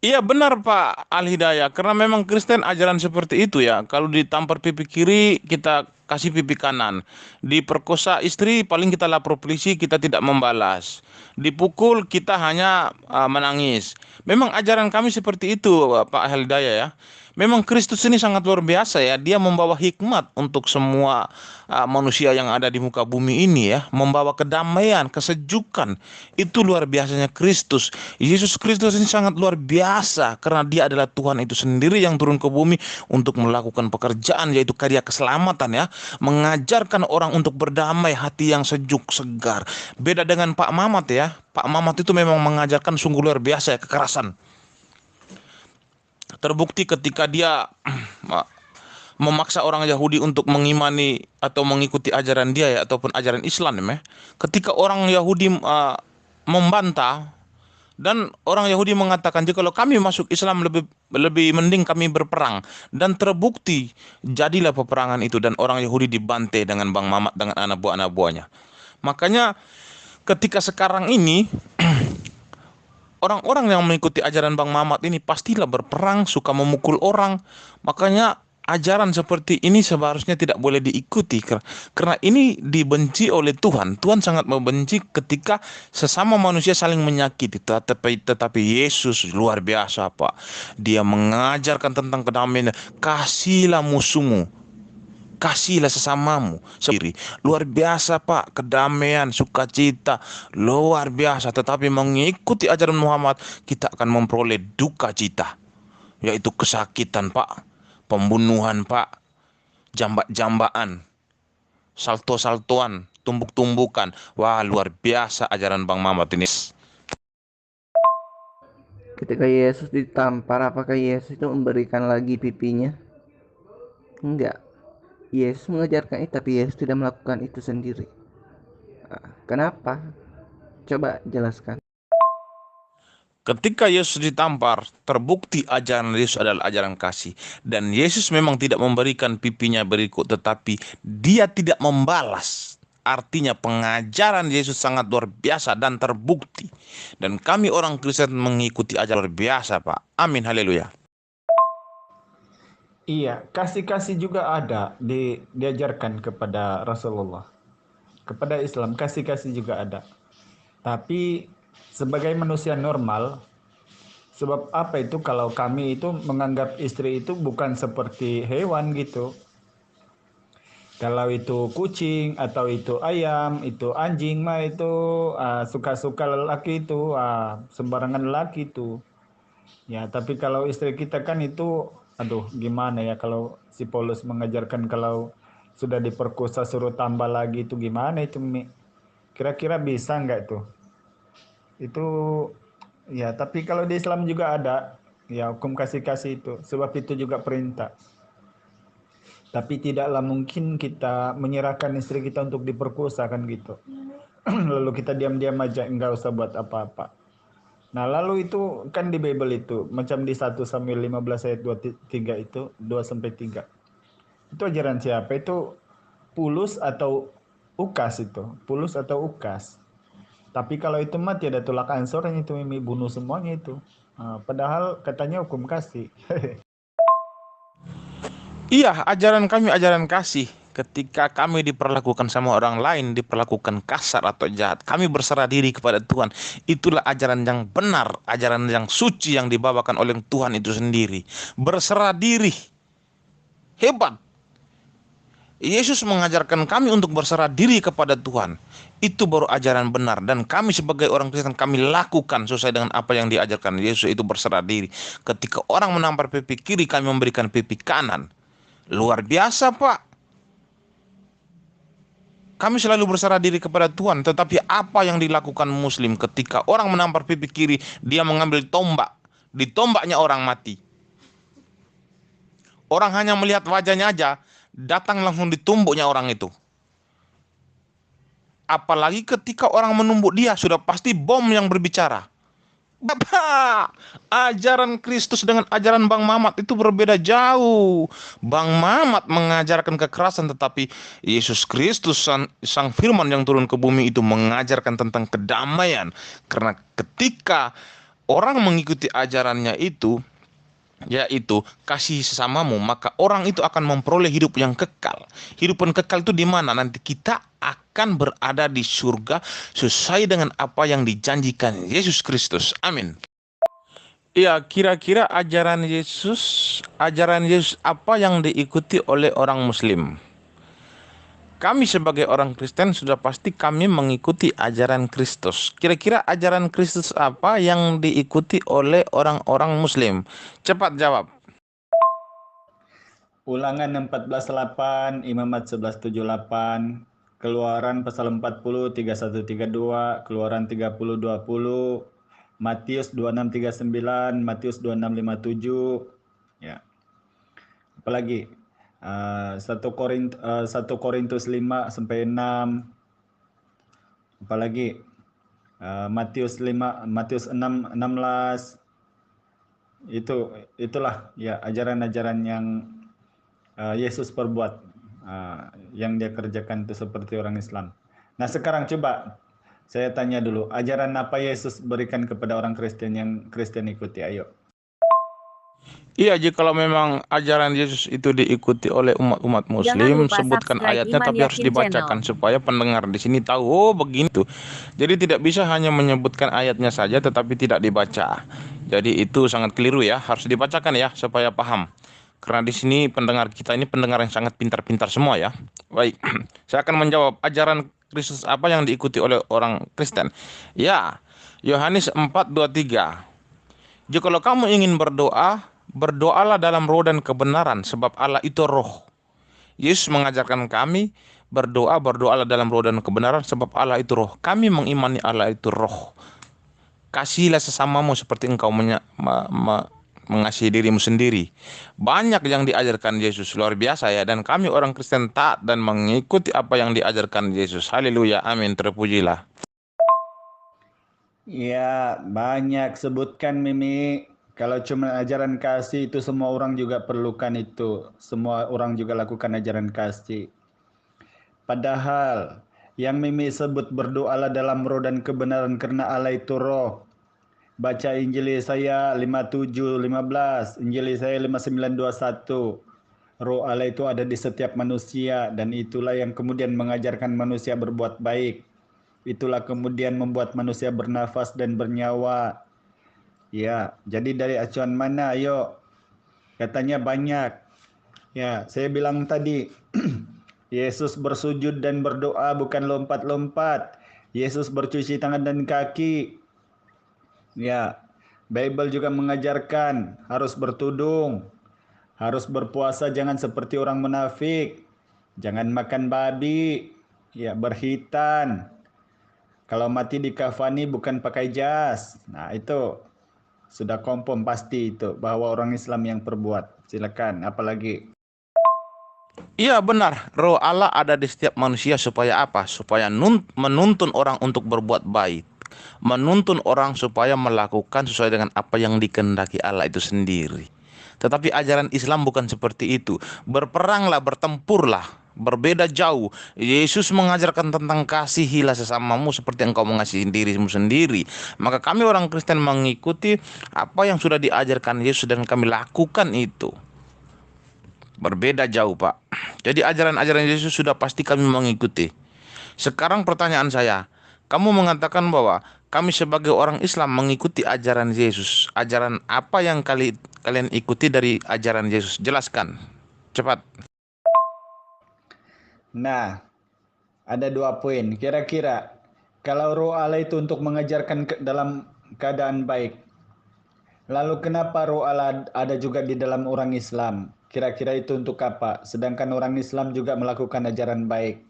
Iya benar Pak Al Hidayah, karena memang Kristen ajaran seperti itu ya. Kalau ditampar pipi kiri, kita kasih pipi kanan. Diperkosa istri, paling kita lapor polisi, kita tidak membalas. Dipukul, kita hanya menangis. Memang ajaran kami seperti itu Pak Al Hidayah ya. Memang Kristus ini sangat luar biasa ya. Dia membawa hikmat untuk semua manusia yang ada di muka bumi ini ya. Membawa kedamaian, kesejukan. Itu luar biasanya Kristus. Yesus Kristus ini sangat luar biasa karena dia adalah Tuhan itu sendiri yang turun ke bumi untuk melakukan pekerjaan yaitu karya keselamatan ya. Mengajarkan orang untuk berdamai, hati yang sejuk, segar. Beda dengan Pak Mamat ya. Pak Mamat itu memang mengajarkan sungguh luar biasa ya, kekerasan. Terbukti ketika dia memaksa orang Yahudi untuk mengimani atau mengikuti ajaran dia ya ataupun ajaran Islam ya. Ketika orang Yahudi membantah dan orang Yahudi mengatakan jika kalau kami masuk Islam lebih lebih mending kami berperang, dan terbukti jadilah peperangan itu dan orang Yahudi dibantai dengan Bang Mamat dengan anak buahnya. Makanya ketika sekarang ini orang-orang yang mengikuti ajaran Bang Mamat ini pastilah berperang, suka memukul orang. Makanya ajaran seperti ini seharusnya tidak boleh diikuti karena ini dibenci oleh Tuhan. Tuhan sangat membenci ketika sesama manusia saling menyakiti. Tetapi Yesus luar biasa, Pak. Dia mengajarkan tentang kedamaian. Kasihlah musuhmu, kasihlah sesamamu sendiri. Luar biasa Pak, kedamaian, sukacita, luar biasa. Tetapi mengikuti ajaran Muhammad, kita akan memperoleh duka cita, yaitu kesakitan Pak, pembunuhan Pak, jambak-jambaan, salto-saltoan, tumbuk-tumbukan. Wah, luar biasa ajaran Bang Mamat ini. Ketika Yesus ditampar, apakah Yesus itu memberikan lagi pipinya? Enggak. Yesus mengajarkan itu, tapi Yesus tidak melakukan itu sendiri. Kenapa? Coba jelaskan. Ketika Yesus ditampar, terbukti ajaran Yesus adalah ajaran kasih. Dan Yesus memang tidak memberikan pipinya berikut, tetapi dia tidak membalas. Artinya pengajaran Yesus sangat luar biasa dan terbukti. Dan kami orang Kristen mengikuti ajaran luar biasa, Pak. Amin, haleluya. Iya, kasih-kasih juga ada diajarkan kepada Rasulullah. Kepada Islam, kasih-kasih juga ada. Tapi sebagai manusia normal, sebab apa itu kalau kami itu menganggap istri itu bukan seperti hewan gitu. Kalau itu kucing atau itu ayam, itu anjing mah itu suka-suka lelaki itu, sembarangan lelaki itu. Ya, tapi kalau istri kita kan itu, aduh gimana ya kalau si Paulus mengajarkan kalau sudah diperkosa suruh tambah lagi itu gimana itu Mi? Kira-kira bisa nggak itu? Itu ya, tapi kalau di Islam juga ada ya hukum kasih-kasih itu, sebab itu juga perintah. Tapi tidaklah mungkin kita menyerahkan istri kita untuk diperkosa kan gitu. Lalu kita diam-diam aja enggak usah buat apa-apa. Nah, lalu itu kan di Bible itu macam di 1 Samuel 15 ayat 23 itu 2 sampai 3. Itu ajaran siapa? Itu Pulus atau Ukas itu. Pulus atau Ukas. Tapi kalau itu mati ada tulak ansor yang itu Mimi bunuh semuanya itu. Padahal katanya hukum kasih. Iya, ajaran kami ajaran kasih. Ketika kami diperlakukan sama orang lain, diperlakukan kasar atau jahat, kami berserah diri kepada Tuhan. Itulah ajaran yang benar, ajaran yang suci yang dibawakan oleh Tuhan itu sendiri. Berserah diri. Hebat. Yesus mengajarkan kami untuk berserah diri kepada Tuhan. Itu baru ajaran benar. Dan kami sebagai orang Kristen, kami lakukan sesuai dengan apa yang diajarkan Yesus, itu berserah diri. Ketika orang menampar pipi kiri, kami memberikan pipi kanan. Luar biasa Pak. Kami selalu berserah diri kepada Tuhan. Tetapi apa yang dilakukan Muslim ketika orang menampar pipi kiri, dia mengambil tombak. Ditombaknya orang mati. Orang hanya melihat wajahnya aja, datang langsung ditumbuknya orang itu. Apalagi ketika orang menumbuk dia, sudah pasti bom yang berbicara. Bapak, ajaran Kristus dengan ajaran Bang Mamat itu berbeda jauh. Bang Mamat mengajarkan kekerasan, tetapi Yesus Kristus sang firman yang turun ke bumi itu mengajarkan tentang kedamaian. Karena ketika orang mengikuti ajarannya itu, yaitu kasih sesamamu, maka orang itu akan memperoleh hidup yang kekal. Hidup yang kekal itu di mana? Nanti kita akan berada di surga sesuai dengan apa yang dijanjikan Yesus Kristus. Amin. Iya, kira-kira ajaran Yesus apa yang diikuti oleh orang Muslim? Kami sebagai orang Kristen sudah pasti kami mengikuti ajaran Kristus. Kira-kira ajaran Kristus apa yang diikuti oleh orang-orang Muslim? Cepat jawab. Ulangan 14:8, Imamat 11:78, Keluaran pasal 40, 31-32, Keluaran 30-20, Matius 26-39, Matius 26-57, ya. Apalagi 1 Korintus 5-6, apalagi Matius 6:16. Itulah ya ajaran-ajaran yang Yesus perbuat, yang dia kerjakan itu seperti orang Islam. Nah sekarang coba saya tanya dulu, ajaran apa Yesus berikan kepada orang Kristen yang Kristen ikuti? Ayo. Iya, jikalau memang ajaran Yesus itu diikuti oleh umat-umat Jangan Muslim, lupa sebutkan subscribe ayatnya, Iman tapi harus Yakin dibacakan Channel. supaya pendengar di sini tahu, oh begini tuh. Jadi tidak bisa hanya menyebutkan ayatnya saja, tetapi tidak dibaca. Jadi itu sangat keliru ya, harus dibacakan ya supaya paham. Karena di sini pendengar kita ini pendengar yang sangat pintar-pintar semua ya. Baik, saya akan menjawab ajaran Kristus apa yang diikuti oleh orang Kristen. Ya, Yohanes 4:23. Jikalau kamu ingin berdoa, berdoalah dalam roh dan kebenaran, sebab Allah itu roh. Yesus mengajarkan kami berdoalah dalam roh dan kebenaran, sebab Allah itu roh. Kami mengimani Allah itu roh. Kasihilah sesamamu seperti engkau mengasihi dirimu sendiri. Banyak yang diajarkan Yesus, luar biasa ya. Dan kami orang Kristen taat dan mengikuti apa yang diajarkan Yesus. Haleluya, amin, terpujilah. Ya, banyak sebutkan Mimi. Kalau cuma ajaran kasih itu semua orang juga perlukan itu. Semua orang juga lakukan ajaran kasih. Padahal yang Mimi sebut berdoalah dalam roh dan kebenaran karena Allah itu roh. Baca Injil Yesaya 57:15, Injil Yesaya 59:21. Roh Allah itu ada di setiap manusia dan itulah yang kemudian mengajarkan manusia berbuat baik. Itulah kemudian membuat manusia bernafas dan bernyawa. Ya, jadi dari acuan mana? Ayo. Katanya banyak. Ya, saya bilang tadi, Yesus bersujud dan berdoa bukan lompat-lompat. Yesus bercuci tangan dan kaki. Ya, Bible juga mengajarkan harus bertudung, harus berpuasa jangan seperti orang munafik, jangan makan babi, ya berhitan. Kalau mati dikafani bukan pakai jas. Nah, itu sudah kompom pasti itu bahwa orang Islam yang perbuat. Silakan, apalagi? Iya benar, roh Allah ada di setiap manusia supaya apa? Supaya menuntun orang untuk berbuat baik. Menuntun orang supaya melakukan sesuai dengan apa yang dikehendaki Allah itu sendiri. Tetapi ajaran Islam bukan seperti itu. Berperanglah, bertempurlah, berbeda jauh. Yesus mengajarkan tentang kasihilah sesamamu seperti engkau mengasihi dirimu sendiri. Maka kami orang Kristen mengikuti apa yang sudah diajarkan Yesus dan kami lakukan itu. Berbeda jauh, Pak. Jadi ajaran-ajaran Yesus sudah pasti kami mengikuti. Sekarang pertanyaan saya, kamu mengatakan bahwa kami sebagai orang Islam mengikuti ajaran Yesus. Ajaran apa yang kalian ikuti dari ajaran Yesus? Jelaskan. Cepat. Nah, ada 2 poin. Kira-kira kalau roh Allah itu untuk mengajarkan dalam keadaan baik, lalu kenapa roh Allah ada juga di dalam orang Islam? Kira-kira itu untuk apa? Sedangkan orang Islam juga melakukan ajaran baik.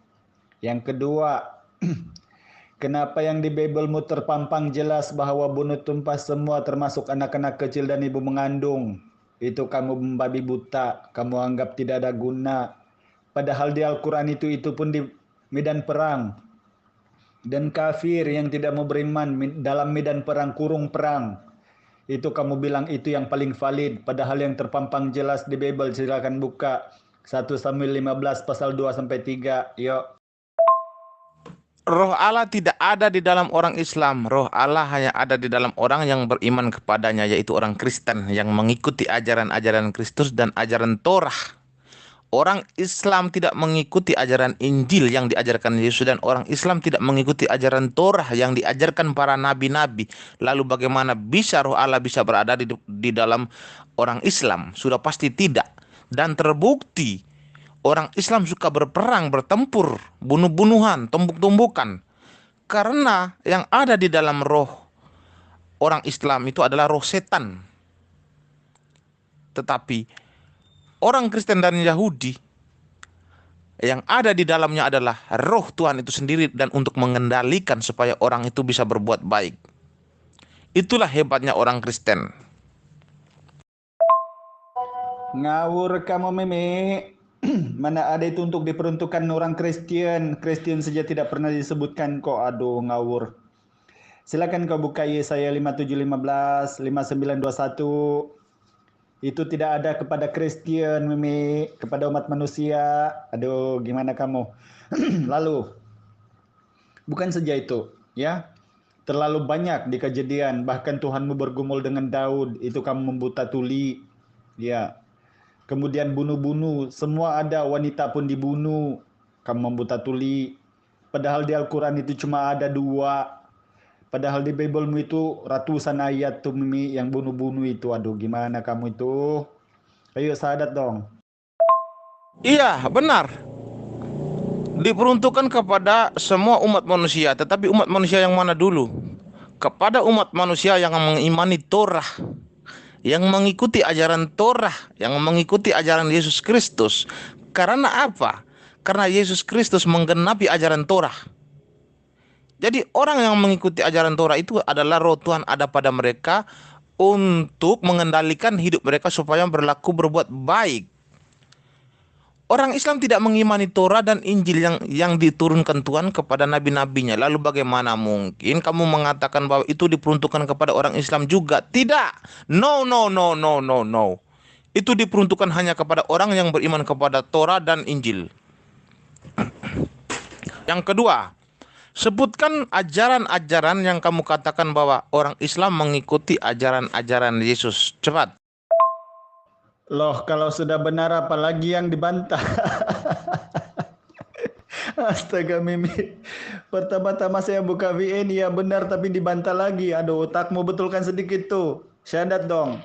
Yang kedua, kenapa yang di Biblemu terpampang jelas bahwa bunuh tumpah semua termasuk anak-anak kecil dan ibu mengandung? Itu kamu membabi buta, kamu anggap tidak ada guna. Padahal di Al-Quran itu pun di medan perang. Dan kafir yang tidak mau beriman dalam medan perang, kurung perang. Itu kamu bilang itu yang paling valid. Padahal yang terpampang jelas di Bible, silakan buka 1 Samuel 15 pasal 2-3. Yuk. Roh Allah tidak ada di dalam orang Islam. Roh Allah hanya ada di dalam orang yang beriman kepadanya, yaitu orang Kristen yang mengikuti ajaran-ajaran Kristus dan ajaran Torah. Orang Islam tidak mengikuti ajaran Injil yang diajarkan Yesus, dan orang Islam tidak mengikuti ajaran Torah yang diajarkan para nabi-nabi. Lalu bagaimana bisa roh Allah bisa berada di dalam orang Islam? Sudah pasti tidak. Dan terbukti orang Islam suka berperang, bertempur, bunuh-bunuhan, tumbuk-tumbukan. Karena yang ada di dalam roh orang Islam itu adalah roh setan. Tetapi orang Kristen dan Yahudi yang ada di dalamnya adalah roh Tuhan itu sendiri, dan untuk mengendalikan supaya orang itu bisa berbuat baik. Itulah hebatnya orang Kristen. Ngawur kamu Meme. Mana ada itu untuk diperuntukkan orang Kristen. Kristen saja tidak pernah disebutkan kok. Aduh, ngawur. Silakan kau buka Yesaya 57:15, 59:21. Itu tidak ada kepada Kristen, Mimi, kepada umat manusia. Aduh, gimana kamu? Lalu, bukan saja itu, ya. Terlalu banyak di Kejadian, bahkan Tuhanmu bergumul dengan Daud, itu kamu membuta tuli, ya. Kemudian bunuh-bunuh, semua ada, wanita pun dibunuh, kamu membuta tuli. Padahal di Al-Quran itu cuma ada 2. Padahal di Biblemu itu ratusan ayat tuh Mimi yang bunuh-bunuh itu. Aduh, gimana kamu itu? Ayo sadat dong. Iya, benar. Diperuntukkan kepada semua umat manusia, tetapi umat manusia yang mana dulu? Kepada umat manusia yang mengimani Torah, yang mengikuti ajaran Torah, yang mengikuti ajaran Yesus Kristus. Karena apa? Karena Yesus Kristus menggenapi ajaran Torah. Jadi orang yang mengikuti ajaran Torah itu adalah roh Tuhan ada pada mereka untuk mengendalikan hidup mereka supaya berbuat baik. Orang Islam tidak mengimani Torah dan Injil yang diturunkan Tuhan kepada nabi-nabinya. Lalu bagaimana mungkin kamu mengatakan bahwa itu diperuntukkan kepada orang Islam juga? Tidak. No, no, no, no, no, no. Itu diperuntukkan hanya kepada orang yang beriman kepada Torah dan Injil. Yang kedua, sebutkan ajaran-ajaran yang kamu katakan bahwa orang Islam mengikuti ajaran-ajaran Yesus. Cepat. Loh, kalau sudah benar apalagi yang dibantah? Astaga Mimi. Pertama-tama saya buka VN, ya benar tapi dibantah lagi. Aduh, otakmu betulkan sedikit tuh. Syahadat dong.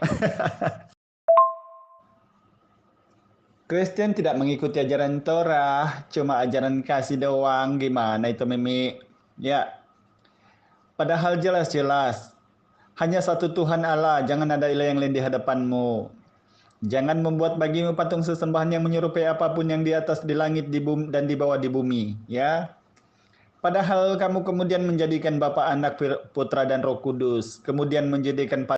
Kristen tidak mengikuti ajaran Torah, cuma ajaran kasih doang. Gimana itu Mimi? Ya, padahal jelas-jelas hanya satu Tuhan Allah, jangan ada ilah yang lain di hadapanmu. Jangan membuat bagimu patung sesembahan yang menyerupai apapun yang di atas, di langit, di bumi, dan di bawah di bumi. Ya, padahal kamu kemudian menjadikan Bapa, Anak, Putra, dan Roh Kudus. Kemudian menjadikan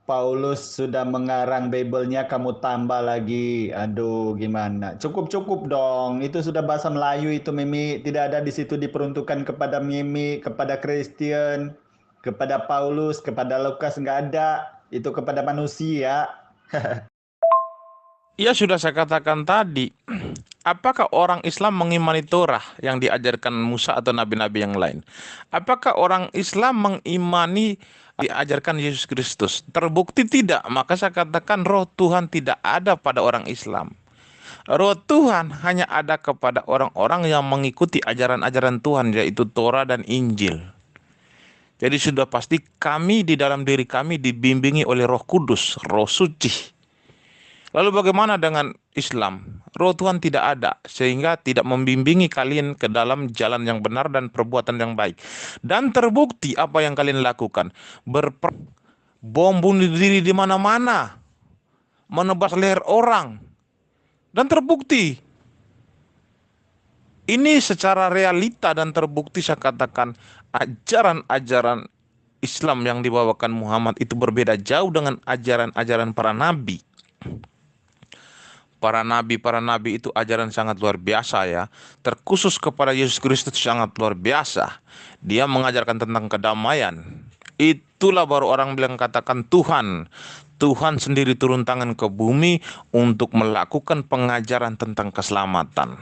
Paulus sudah mengarang Bible-nya, kamu tambah lagi. Aduh, gimana? Cukup-cukup dong. Itu sudah bahasa Melayu itu, Mimi. Tidak ada di situ diperuntukkan kepada Mimi, kepada Kristen, kepada Paulus, kepada Lukas, nggak ada. Itu kepada manusia. Ya, sudah saya katakan tadi. Apakah orang Islam mengimani Torah yang diajarkan Musa atau nabi-nabi yang lain? Apakah orang Islam mengimani diajarkan Yesus Kristus? Terbukti tidak. Maka saya katakan roh Tuhan tidak ada pada orang Islam. Roh Tuhan hanya ada kepada orang-orang yang mengikuti ajaran-ajaran Tuhan, yaitu Torah dan Injil. Jadi sudah pasti kami di dalam diri kami dibimbingi oleh Roh Kudus, Roh Suci. Lalu bagaimana dengan Islam? Roh Tuhan tidak ada, sehingga tidak membimbingi kalian ke dalam jalan yang benar dan perbuatan yang baik. Dan terbukti apa yang kalian lakukan. Bom bunuh diri di mana-mana. Menebas leher orang. Dan terbukti. Ini secara realita dan terbukti saya katakan ajaran-ajaran Islam yang dibawakan Muhammad itu berbeda jauh dengan ajaran-ajaran para nabi. Para nabi itu ajaran sangat luar biasa ya. Terkhusus kepada Yesus Kristus sangat luar biasa. Dia mengajarkan tentang kedamaian. Itulah baru orang bilang katakan Tuhan. Tuhan sendiri turun tangan ke bumi untuk melakukan pengajaran tentang keselamatan.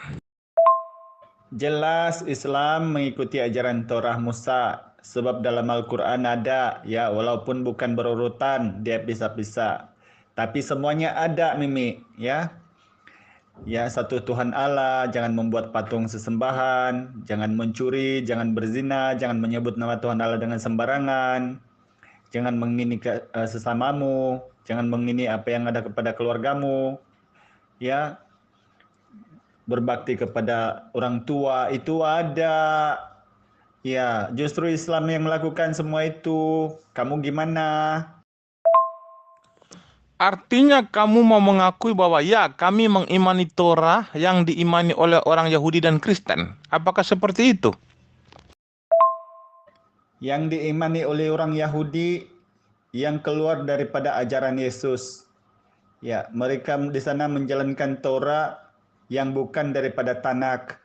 Jelas Islam mengikuti ajaran Torah Musa. Sebab dalam Al-Quran ada, ya walaupun bukan berurutan, dia pisah-pisah. Tapi semuanya ada, Mimi, ya. Ya, satu Tuhan Allah, jangan membuat patung sesembahan, jangan mencuri, jangan berzina, jangan menyebut nama Tuhan Allah dengan sembarangan, jangan mengingini sesamamu, jangan mengingini apa yang ada kepada keluargamu, ya, berbakti kepada orang tua itu ada. Ya, justru Islam yang melakukan semua itu. Kamu gimana? Artinya kamu mau mengakui bahwa ya kami mengimani Torah yang diimani oleh orang Yahudi dan Kristen. Apakah seperti itu? Yang diimani oleh orang Yahudi yang keluar daripada ajaran Yesus. Ya, mereka di sana menjalankan Torah yang bukan daripada Tanakh.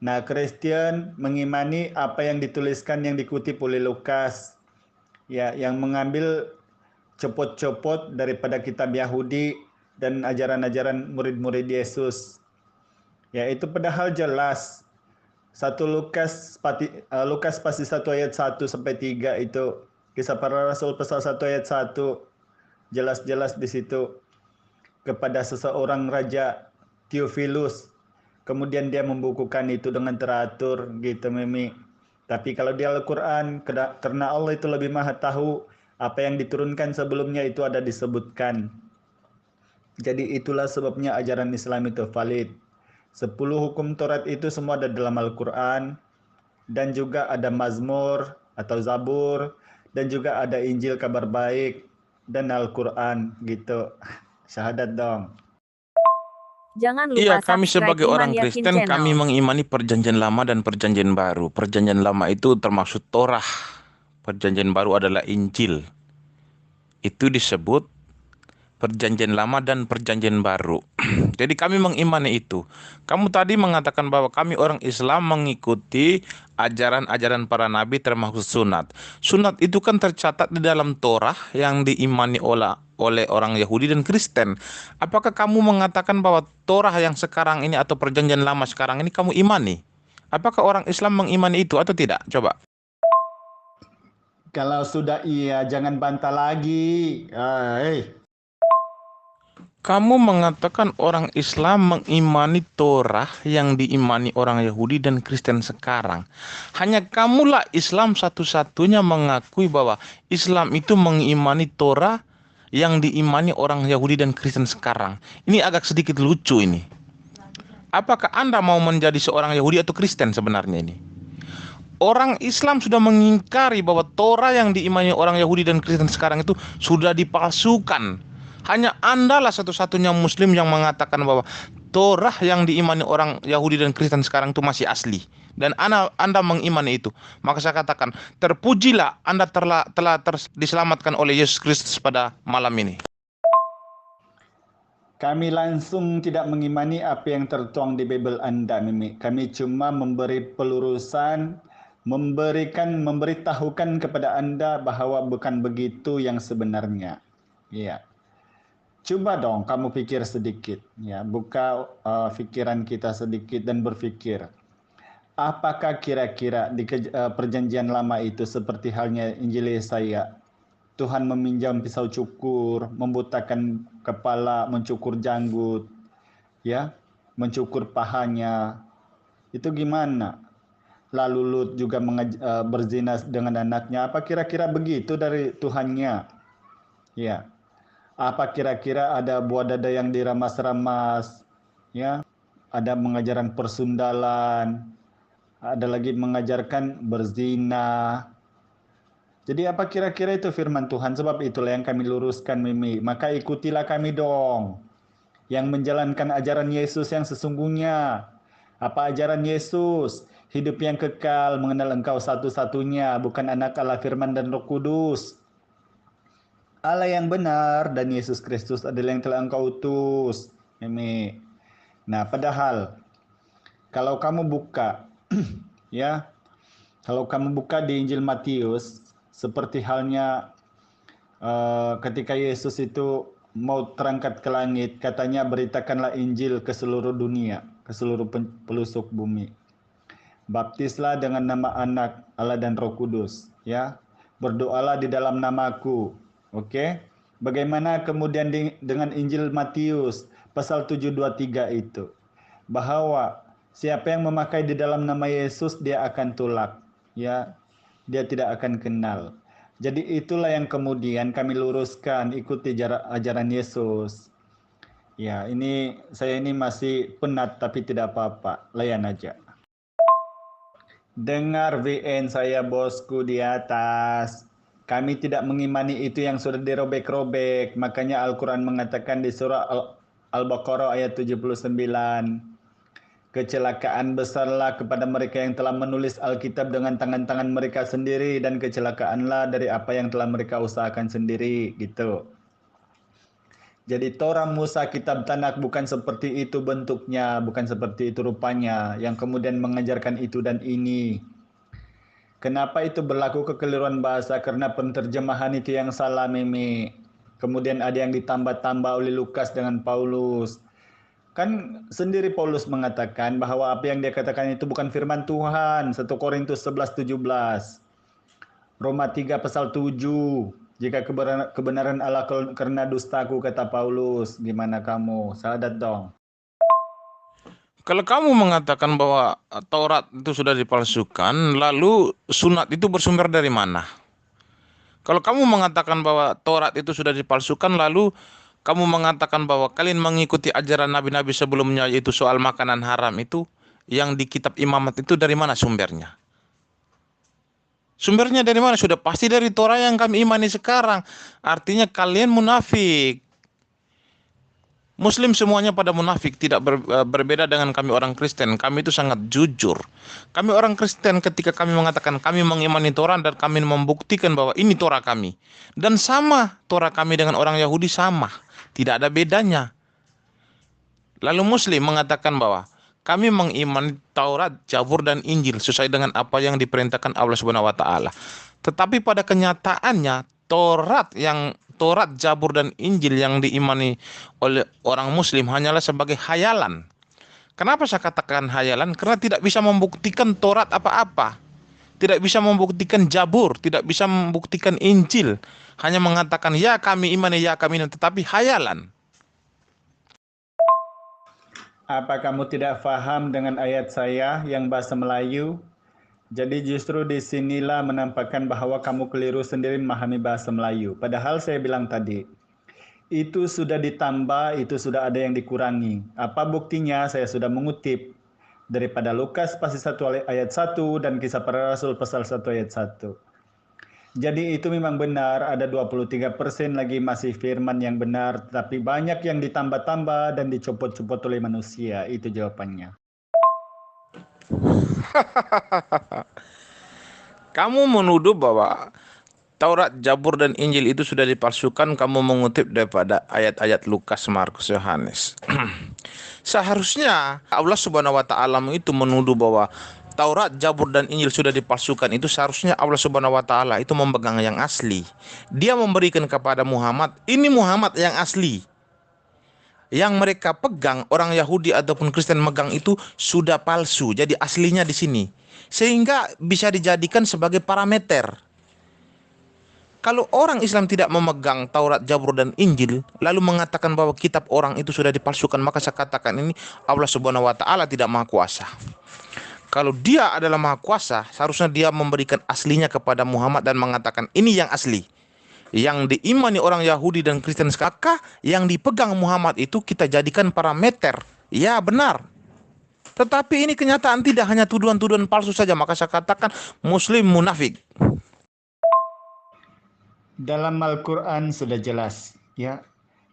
Nah, Kristen mengimani apa yang dituliskan yang dikutip oleh Lukas. Ya, yang mengambil copot-copot daripada kitab Yahudi dan ajaran-ajaran murid-murid Yesus. Ya, itu padahal jelas. Lukas pasal 1 ayat 1 sampai 3 itu. Kisah para Rasul pasal 1 ayat 1. Jelas-jelas di situ. Kepada seseorang raja Theophilus. Kemudian dia membukukan itu dengan teratur gitu, Mimi. Tapi kalau di Al-Quran, karena Allah itu lebih maha tahu, apa yang diturunkan sebelumnya itu ada disebutkan. Jadi itulah sebabnya ajaran Islam itu valid. 10 hukum Taurat itu semua ada dalam Al-Quran. Dan juga ada Mazmur atau Zabur. Dan juga ada Injil kabar baik. Dan Al-Quran gitu. Syahadat dong. Jangan Iya, lupa kami subscribe sebagai Iman orang Yakin Kristen, kami Channel. mengimani Perjanjian Lama dan Perjanjian Baru. Perjanjian Lama itu termasuk Torah. Perjanjian Baru adalah Injil. Itu disebut Perjanjian Lama dan Perjanjian Baru. Jadi kami mengimani itu. Kamu tadi mengatakan bahwa kami orang Islam mengikuti ajaran-ajaran para nabi termasuk sunat. Sunat itu kan tercatat di dalam Torah yang diimani oleh orang Yahudi dan Kristen. Apakah kamu mengatakan bahwa Torah yang sekarang ini atau Perjanjian Lama sekarang ini kamu imani? Apakah orang Islam mengimani itu atau tidak? Coba. Kalau sudah iya, jangan bantah lagi. Kamu mengatakan orang Islam mengimani Torah yang diimani orang Yahudi dan Kristen sekarang. Hanya kamulah Islam satu-satunya mengakui bahwa Islam itu mengimani Torah yang diimani orang Yahudi dan Kristen sekarang. Ini agak sedikit lucu ini. Apakah Anda mau menjadi seorang Yahudi atau Kristen sebenarnya ini? Orang Islam sudah mengingkari bahwa Torah yang diimani orang Yahudi dan Kristen sekarang itu sudah dipalsukan. Hanya Andalah satu-satunya Muslim yang mengatakan bahwa Torah yang diimani orang Yahudi dan Kristen sekarang itu masih asli. Dan Anda mengimani itu. Maka saya katakan, terpujilah Anda telah diselamatkan oleh Yesus Kristus pada malam ini. Kami langsung tidak mengimani apa yang tertuang di Bible Anda, Mimi. Kami cuma memberi pelurusan, memberitahukan kepada Anda bahwa bukan begitu yang sebenarnya. Ya. Coba dong kamu pikir sedikit, ya. Buka pikiran kita sedikit dan berpikir. Apakah kira-kira di perjanjian lama itu seperti halnya Injil Yesaya, Tuhan meminjam pisau cukur, membutakan kepala, mencukur janggut, ya, mencukur pahanya. Itu gimana? Lalu Lut juga berzina dengan anaknya. Apa kira-kira begitu dari Tuhannya? Ya. Apa kira-kira ada buah dada yang diramas-ramas? Ya. Ada mengajaran persundalan. Ada lagi mengajarkan berzina. Jadi apa kira-kira itu firman Tuhan? Sebab itulah yang kami luruskan, Mimi. Maka ikutilah kami dong. Yang menjalankan ajaran Yesus yang sesungguhnya. Apa ajaran Yesus? Hidup yang kekal, mengenal Engkau satu-satunya, bukan anak Allah, firman dan Roh Kudus. Allah yang benar dan Yesus Kristus adalah yang telah Engkau utus. Mimi. Nah, padahal kalau kamu buka ya, kalau kamu buka di Injil Matius, seperti halnya ketika Yesus itu mau terangkat ke langit, katanya beritakanlah Injil ke seluruh dunia, ke seluruh pelosok bumi. Baptislah dengan nama Anak, Allah dan Roh Kudus, ya. Berdoalah di dalam namaku. Oke. Bagaimana kemudian dengan Injil Matius pasal 7:23 itu? Bahwa siapa yang memakai di dalam nama Yesus dia akan tolak, ya. Dia tidak akan kenal. Jadi itulah yang kemudian kami luruskan, ikuti ajaran Yesus. Ya, saya ini masih penat tapi tidak apa-apa, layan aja. Dengar VN saya bosku di atas. Kami tidak mengimani itu yang sudah dirobek-robek. Makanya Al-Quran mengatakan di surah Al-Baqarah ayat 79. Kecelakaan besarlah kepada mereka yang telah menulis Alkitab dengan tangan-tangan mereka sendiri, dan kecelakaanlah dari apa yang telah mereka usahakan sendiri, gitu. Jadi Torah, Musa, kitab Tanakh bukan seperti itu bentuknya, bukan seperti itu rupanya, yang kemudian mengajarkan itu dan ini. Kenapa itu berlaku kekeliruan bahasa? Karena penterjemahan itu yang salah, Meme. Kemudian ada yang ditambah-tambah oleh Lukas dengan Paulus. Kan sendiri Paulus mengatakan bahwa apa yang dia katakan itu bukan firman Tuhan. 1 Korintus 11:17. Roma 3 pasal 7. Jika kebenaran Allah karena dustaku, kata Paulus. Gimana kamu? Sadat dong. Kalau kamu mengatakan bahwa Taurat itu sudah dipalsukan, lalu sunat itu bersumber dari mana? Kalau kamu mengatakan bahwa Taurat itu sudah dipalsukan, lalu kamu mengatakan bahwa kalian mengikuti ajaran nabi-nabi sebelumnya, yaitu soal makanan haram itu, yang di kitab imamat itu dari mana sumbernya? Sumbernya dari mana? Sudah pasti dari Torah yang kami imani sekarang. Artinya kalian munafik. Muslim semuanya pada munafik, tidak berbeda dengan kami orang Kristen. Kami itu sangat jujur. Kami orang Kristen ketika kami mengatakan kami mengimani Torah dan kami membuktikan bahwa ini Torah kami. Dan sama Torah kami dengan orang Yahudi sama. Tidak ada bedanya. Lalu Muslim mengatakan bahwa kami mengimani Taurat, Zabur dan Injil sesuai dengan apa yang diperintahkan Allah Subhanahu wa taala. Tetapi pada kenyataannya Taurat, Zabur dan Injil yang diimani oleh orang Muslim hanyalah sebagai hayalan. Kenapa saya katakan hayalan? Karena tidak bisa membuktikan Taurat apa-apa. Tidak bisa membuktikan Zabur, tidak bisa membuktikan Injil. Hanya mengatakan ya kami imani, ya kami imani, tetapi hayalan. Apa kamu tidak paham dengan ayat saya yang bahasa Melayu? Jadi justru disinilah menampakkan bahwa kamu keliru sendiri memahami bahasa Melayu. Padahal saya bilang tadi, itu sudah ditambah, itu sudah ada yang dikurangi. Apa buktinya? Saya sudah mengutip daripada Lukas pasal 1 ayat 1 dan Kisah Para Rasul pasal 1 ayat 1. Jadi itu memang benar, ada 23% lagi masih firman yang benar, tapi banyak yang ditambah-tambah dan dicopot-copot oleh manusia. Itu jawabannya. Kamu menuduh bahwa Taurat, Zabur dan Injil itu sudah dipalsukan. Kamu mengutip daripada ayat-ayat Lukas, Markus, Yohanes. Seharusnya Allah Subhanahu wa taala itu menuduh bahwa Taurat, Zabur dan Injil sudah dipalsukan. Itu seharusnya Allah Subhanahu wa taala itu memegang yang asli. Dia memberikan kepada Muhammad, ini Muhammad yang asli. Yang mereka pegang, orang Yahudi ataupun Kristen megang itu sudah palsu. Jadi aslinya di sini. Sehingga bisa dijadikan sebagai parameter. Kalau orang Islam tidak memegang Taurat, Zabur dan Injil, lalu mengatakan bahwa kitab orang itu sudah dipalsukan, maka saya katakan ini Allah Subhanahu wa taala tidak maha kuasa. Kalau dia adalah maha kuasa, seharusnya dia memberikan aslinya kepada Muhammad dan mengatakan ini yang asli. Yang diimani orang Yahudi dan Kristen sekarang, yang dipegang Muhammad itu kita jadikan parameter. Ya benar. Tetapi ini kenyataan, tidak hanya tuduhan-tuduhan palsu saja, maka saya katakan Muslim munafik. Dalam Al-Quran sudah jelas, ya.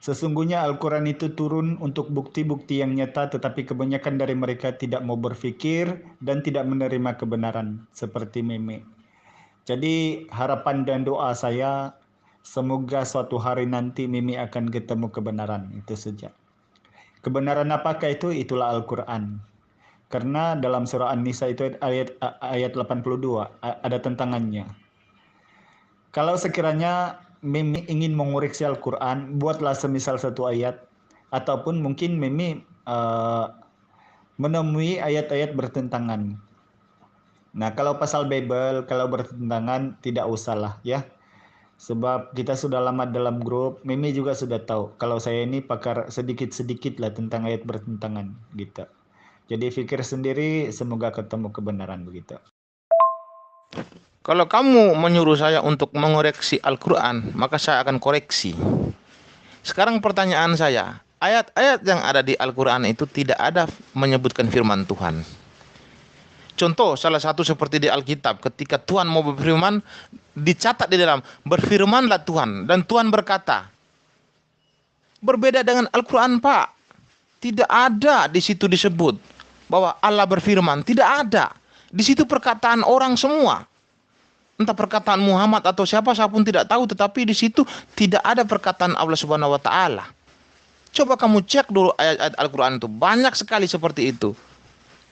Sesungguhnya Al-Quran itu turun untuk bukti-bukti yang nyata, tetapi kebanyakan dari mereka tidak mau berpikir dan tidak menerima kebenaran, seperti Meme. Jadi harapan dan doa saya, semoga suatu hari nanti Meme akan ketemu kebenaran, itu saja. Kebenaran apakah itu? Itulah Al-Quran. Karena dalam surah An-Nisa itu ayat 82 ada tentangannya. Kalau sekiranya Mimi ingin mengoreksi Al-Quran, buatlah semisal satu ayat, ataupun mungkin Mimi menemui ayat-ayat bertentangan. Nah, kalau pasal Bible, kalau bertentangan, tidak usahlah ya. Sebab kita sudah lama dalam grup, Mimi juga sudah tahu. Kalau saya ini pakar sedikit-sedikit lah tentang ayat bertentangan gitu. Jadi pikir sendiri, semoga ketemu kebenaran begitu. Kalau kamu menyuruh saya untuk mengoreksi Al-Quran, maka saya akan koreksi. Sekarang pertanyaan saya, ayat-ayat yang ada di Al-Quran itu tidak ada menyebutkan firman Tuhan. Contoh salah satu seperti di Alkitab, ketika Tuhan mau berfirman, dicatat di dalam, berfirmanlah Tuhan, dan Tuhan berkata. Berbeda dengan Al-Quran, Pak. Tidak ada di situ disebut bahwa Allah berfirman, tidak ada. Di situ perkataan orang semua. Entah perkataan Muhammad atau siapa, saya pun tidak tahu, tetapi di situ tidak ada perkataan Allah Subhanahu wa taala. Coba kamu cek dulu ayat-ayat Al-Quran itu, banyak sekali seperti itu.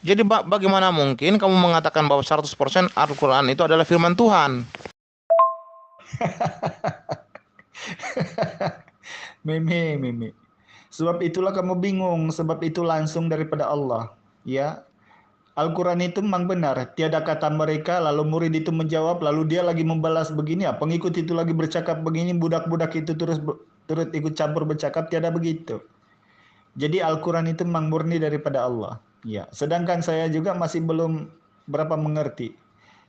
Jadi bagaimana mungkin kamu mengatakan bahwa 100% Al-Quran itu adalah firman Tuhan? Mimi. Sebab itulah kamu bingung, sebab itu langsung daripada Allah. Ya, Al-Quran itu memang benar, tiada kata mereka, lalu murid itu menjawab, lalu dia lagi membalas begini, ya, pengikut itu lagi bercakap begini, budak-budak itu turut ikut campur bercakap, tiada begitu. Jadi Al-Quran itu memang murni daripada Allah. Ya, sedangkan saya juga masih belum berapa mengerti.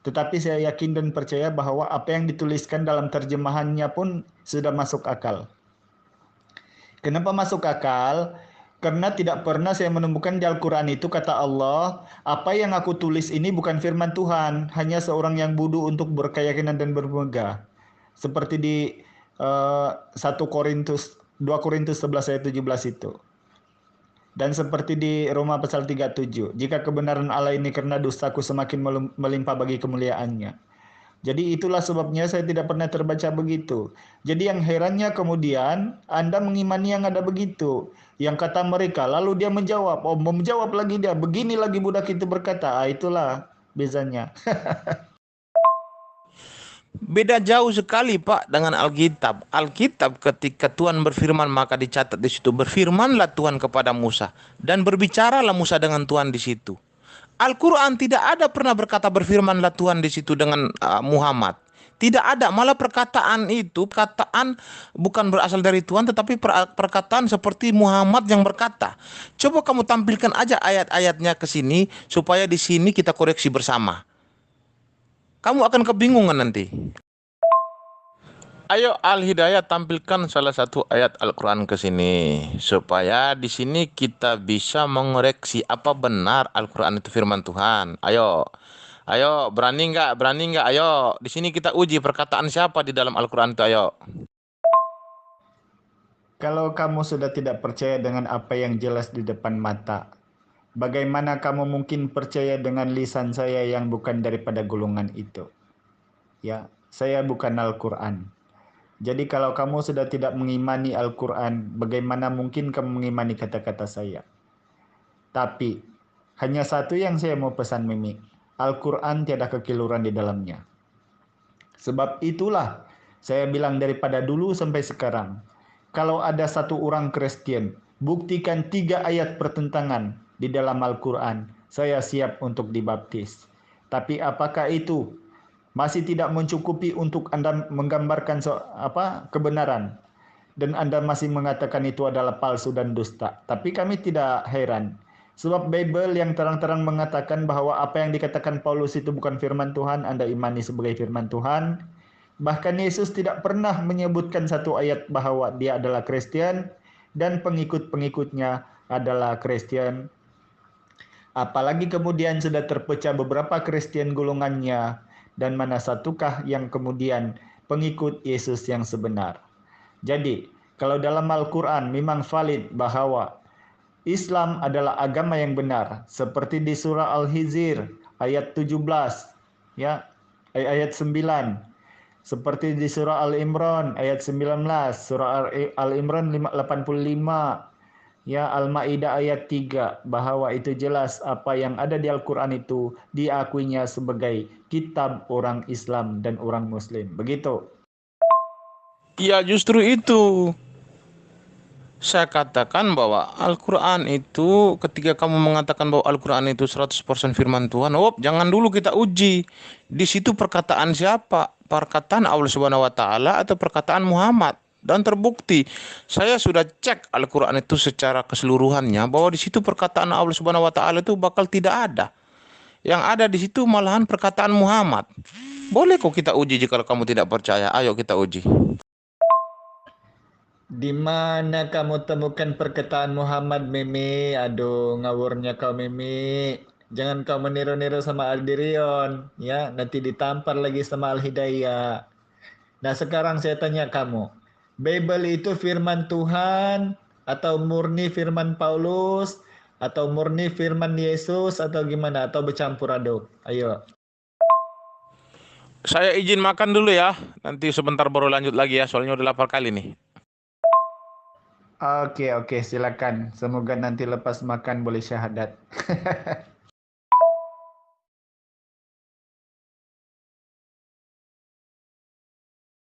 Tetapi saya yakin dan percaya bahwa apa yang dituliskan dalam terjemahannya pun sudah masuk akal. Kenapa masuk akal? Karena tidak pernah saya menemukan di Al-Quran itu kata Allah, apa yang aku tulis ini bukan firman Tuhan, hanya seorang yang bodoh untuk berkeyakinan dan bermegah. Seperti di 1 Korintus 2 Korintus 11 ayat 17 itu. Dan seperti di Roma pasal 37, jika kebenaran Allah ini karena dustaku semakin melimpah bagi kemuliaannya. Jadi itulah sebabnya saya tidak pernah terbaca begitu. Jadi yang herannya kemudian Anda mengimani yang ada begitu. Yang kata mereka, lalu dia menjawab, menjawab lagi dia, begini lagi budak itu berkata, itulah bezanya. Beda jauh sekali, Pak, dengan Alkitab. Alkitab ketika Tuhan berfirman maka dicatat di situ, berfirmanlah Tuhan kepada Musa dan berbicaralah Musa dengan Tuhan di situ. Al-Quran tidak ada pernah berkata berfirmanlah Tuhan di situ dengan Muhammad. Tidak ada, malah perkataan itu, perkataan bukan berasal dari Tuhan, tetapi perkataan seperti Muhammad yang berkata. Coba kamu tampilkan aja ayat-ayatnya ke sini, supaya di sini kita koreksi bersama. Kamu akan kebingungan nanti. Ayo Al-Hidayah tampilkan salah satu ayat Al-Quran ke sini, supaya di sini kita bisa mengoreksi apa benar Al-Quran itu firman Tuhan. Ayo, ayo, berani nggak? Berani nggak? Ayo, di sini kita uji perkataan siapa di dalam Al-Quran itu. Ayo. Kalau kamu sudah tidak percaya dengan apa yang jelas di depan mata, bagaimana kamu mungkin percaya dengan lisan saya yang bukan daripada golongan itu? Ya, saya bukan Al-Quran. Jadi kalau kamu sudah tidak mengimani Al-Quran, bagaimana mungkin kamu mengimani kata-kata saya? Tapi, hanya satu yang saya mau pesan Mimi, Al-Quran tiada kekiluran di dalamnya. Sebab itulah saya bilang daripada dulu sampai sekarang, kalau ada satu orang Kristen, buktikan 3 ayat pertentangan di dalam Al-Quran, saya siap untuk dibaptis. Tapi apakah itu masih tidak mencukupi untuk Anda menggambarkan kebenaran, dan Anda masih mengatakan itu adalah palsu dan dusta? Tapi kami tidak heran, sebab Bible yang terang-terang mengatakan bahwa apa yang dikatakan Paulus itu bukan firman Tuhan, Anda imani sebagai firman Tuhan. Bahkan Yesus tidak pernah menyebutkan satu ayat bahwa dia adalah Kristen dan pengikut-pengikutnya adalah Kristen. Apalagi kemudian sudah terpecah beberapa Kristen golongannya, dan mana satukah yang kemudian pengikut Yesus yang sebenar. Jadi, kalau dalam Al-Quran memang valid bahwa Islam adalah agama yang benar, seperti di surah Al-Hijr ayat 17, ya, ayat 9, seperti di surah Al-Imran ayat 19, surah Al-Imran 85, ya, Al-Maidah ayat 3, bahwa itu jelas apa yang ada di Al-Quran itu diakuinya sebagai kitab orang Islam dan orang Muslim. Begitu. Ya justru itu. Saya katakan bahwa Al-Quran itu ketika kamu mengatakan bahwa Al-Quran itu 100% firman Tuhan, jangan dulu kita uji. Di situ perkataan siapa? Perkataan Allah Subhanahu wa taala atau perkataan Muhammad? Dan terbukti, saya sudah cek Al-Quran itu secara keseluruhannya bahwa di situ perkataan Allah Subhanahu wa taala itu bakal tidak ada. Yang ada di situ malahan perkataan Muhammad. Boleh kok kita uji jika kamu tidak percaya? Ayo kita uji. Di mana kamu temukan perkataan Muhammad, Meme? Aduh, ngawurnya kau, Meme. Jangan kau meniru-niru sama Aldirion, ya. Nanti ditampar lagi sama Al-Hidayah. Nah, sekarang saya tanya kamu. Bible itu firman Tuhan atau murni firman Paulus atau murni firman Yesus atau gimana? Atau bercampur aduk? Ayo. Saya izin makan dulu ya. Nanti sebentar baru lanjut lagi ya. Soalnya udah lapar kali nih. Oke, silakan. Semoga nanti lepas makan boleh syahadat.